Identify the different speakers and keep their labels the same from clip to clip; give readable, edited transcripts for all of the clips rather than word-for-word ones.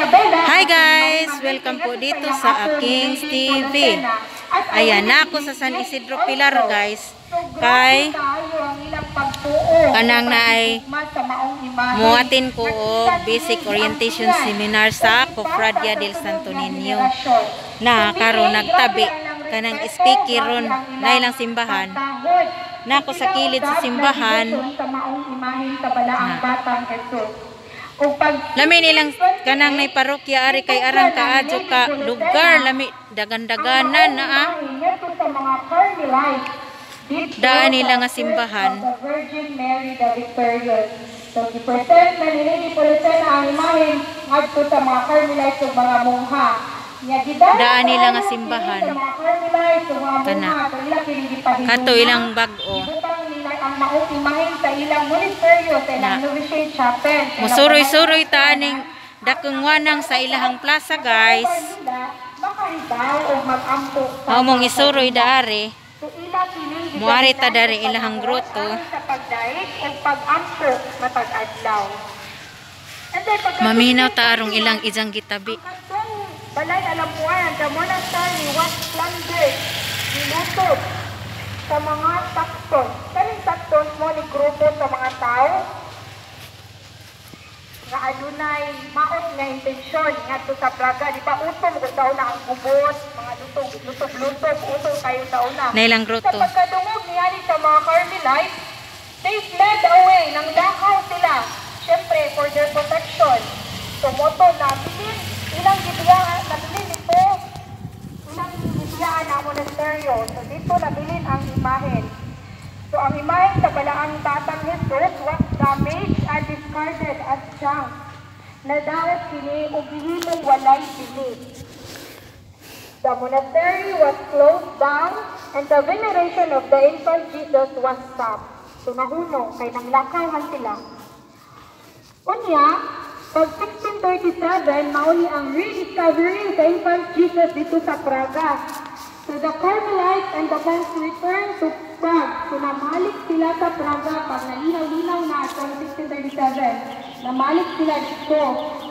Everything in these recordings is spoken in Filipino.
Speaker 1: Hi guys! Welcome po dito sa aking TV. Ayan na ako sa San Isidro Pilar guys. Kay kanang na ay muatin ko og basic orientation seminar sa Cofradia del Santo Niño. Na karon nagtabi kanang speaker ron na ilang simbahan. Na ako sa kilid sa simbahan. Lami nilang kanang nay parokya ari kay arang kaadyo ka lugar lami dagan-daganan na daan nila nga simbahan.
Speaker 2: Virgin Mary the Victorious. So gipresent na nila gipresent ang imahen ngadto sa mga Carmelite ug mga mongha.
Speaker 1: Daan nila nga simbahan. Kana kato ilang bag-o.
Speaker 2: Ang maong imahen sa ilang monasteryo sa ilang novitiate chapel.
Speaker 1: Musuroy-suroy taning dakong wanang sa ilahang plaza guys. Mong isuroy daari. Muari ta dari ilahang groto. Maminaw ta arong ilang ijang gitabi.
Speaker 2: Balay alam po ay ang monastery was plundered, nilutob sa mga Saxon. Kaling Saxon mo ni grupo sa mga tao nga adunay maot nga intensyon ngadto sa Praga. Di ba utom kung daw na ang gubot, mga lutob, utom kayo daw na.
Speaker 1: Nailang groto.
Speaker 2: Sa pagkadungog niya sa mga Carmelite, they fled away, nang dakaw sila. Siyempre, for their protection. Tumoto na bilin, ilang gibiyaan, nabilin ito, ilang gibiyaan ang monasteryo. So dito nabilin ang imahen. So ang imahen sa balaang batang Jesus was damaged and discarded as junk. Nadawat kini o gihimong walay pilit. The monastery was closed down and the veneration of the infant Jesus was stopped. So nahunong kay nanglakaw man sila. Unya, pag 1637, mauli ang rediscovery sa infant Jesus dito sa Praga. So the Carmelites and the monks returned to Prague. So namalik sila sa Praga pag nalinaw-linaw na sa 1637. Namalik sila dito.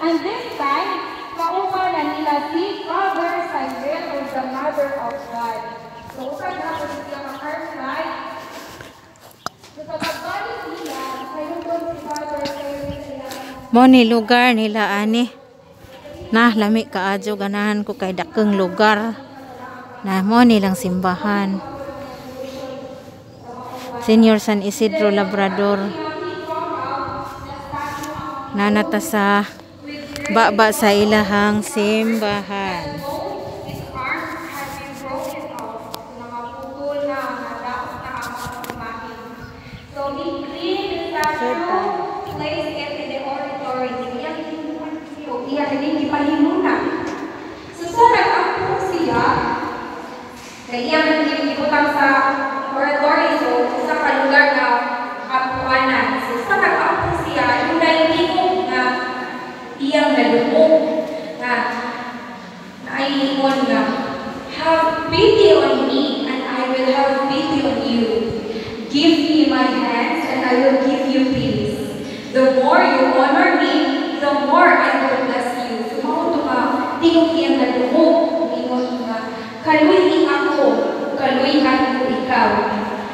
Speaker 2: And this time, kauma na nila si Father Cyril or the Mother of God. So ukad na po sila mga Carmelite. So sa pagbalik nila, sayong si Father Cyril sila.
Speaker 1: Mo ni lugar nila ani. Nah lami kaadyo ganahan ko kay dakeng lugar. Na mo nilang simbahan. Senior San Isidro Labrador. Nanata sa baba sa ilahang simbahan.
Speaker 2: Kaya man gibutang sa oratory so sa kalugar na apuanan. So sa nag-apo siya, yung nalimog na iyang nalumog na naiingon nga, have pity on me and I will have pity on you. Give me my hands and I will give you peace. The more you honor me, the more I will bless you. So mauto ka, tingog iyang nalumog, ingon nga, kaluhin ko ikaw.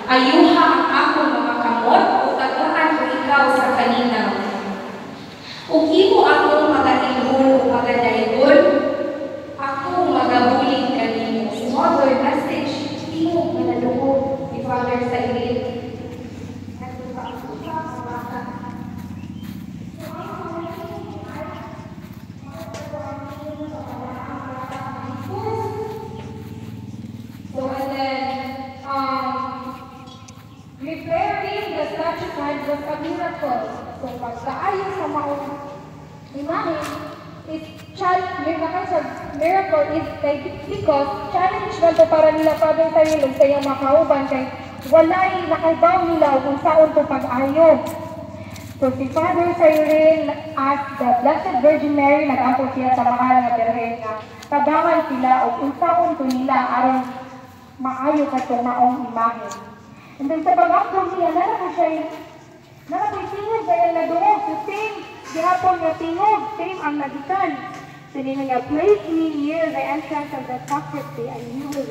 Speaker 2: Ayuha ang akong mga kamot o tagaan ko ikaw sa kaninaw. Kung imo akong magatilhon o magadaygon, ako magabuling kanimo. Mother message, imo manalungog ni Father Cyril. Repairing the statue was a miracle. So pagkaayon sa maong imahe, miracle is because challenge man to para nila Father Cyril sa iyang makauban kay walay nakaibaw nila kung saan to pag-ayo. So si Father Cyril asked the Blessed Virgin Mary nag-ampo siya sa mahal nga Birhen nga tabangan sila o kung saan to nila aron maayo ka itong maong imahe. And then sa pag-upload niya, narapoy tingog kaya nadungog. So same, gihapon nga tingog, same ang nagikan. Sinin nga, place me near the entrance of the sacristy and you will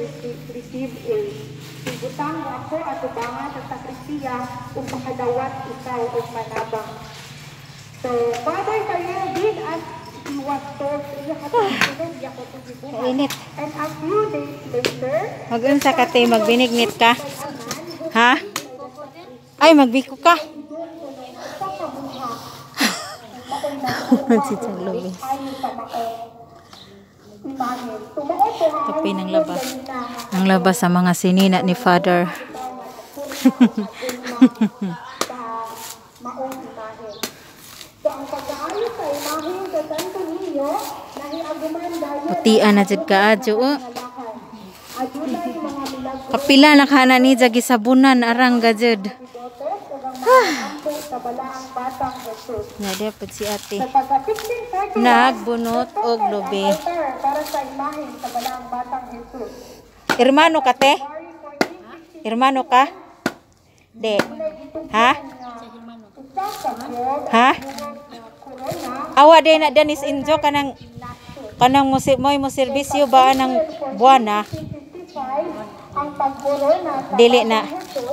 Speaker 2: receive aid. Ibutang mo ako at ubangan sa sakristiya kung makadawat ikaw o manabang. So, Father Tayo did as he was told,
Speaker 1: Kainit.
Speaker 2: and a few days later,
Speaker 1: Mag-unsa ka te, magbinignit ka? Ha? Ay, magbiko ka. Magsitsang lubi. Kape ng labas. Ang labas sa mga sinina ni Father. Putian na jud kaadyo. Kapila na kana ni jagi sabunan arang gajud. Nya dapat si ate nagbunot og lobe. Hermano ka te? Hermano ka? De. Ha? Ha? Awa de na danis injo kanang mo serbisyo ba ng buwana? Dili na.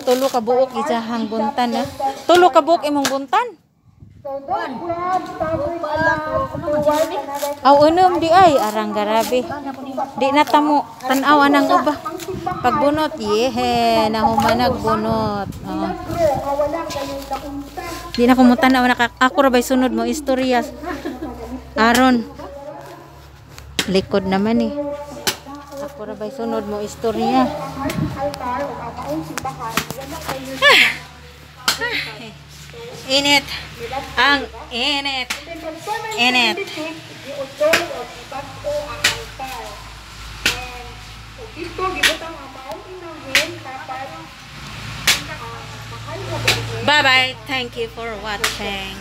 Speaker 1: Tulo ka buok isahang buntan na. Tulo ka buok imong buntan. Aw unom di ay arang garabi. Di na tamo tan-aw anang uba. Pagbunot yehe na humanag bunot. Oh. Di na kumutanaw na ako ra bay sunod mo istorya. Aron. Likod naman eh. Ako ra bay sunod mo istorya. Init. Ang init. Init. Bye bye. Thank you for watching.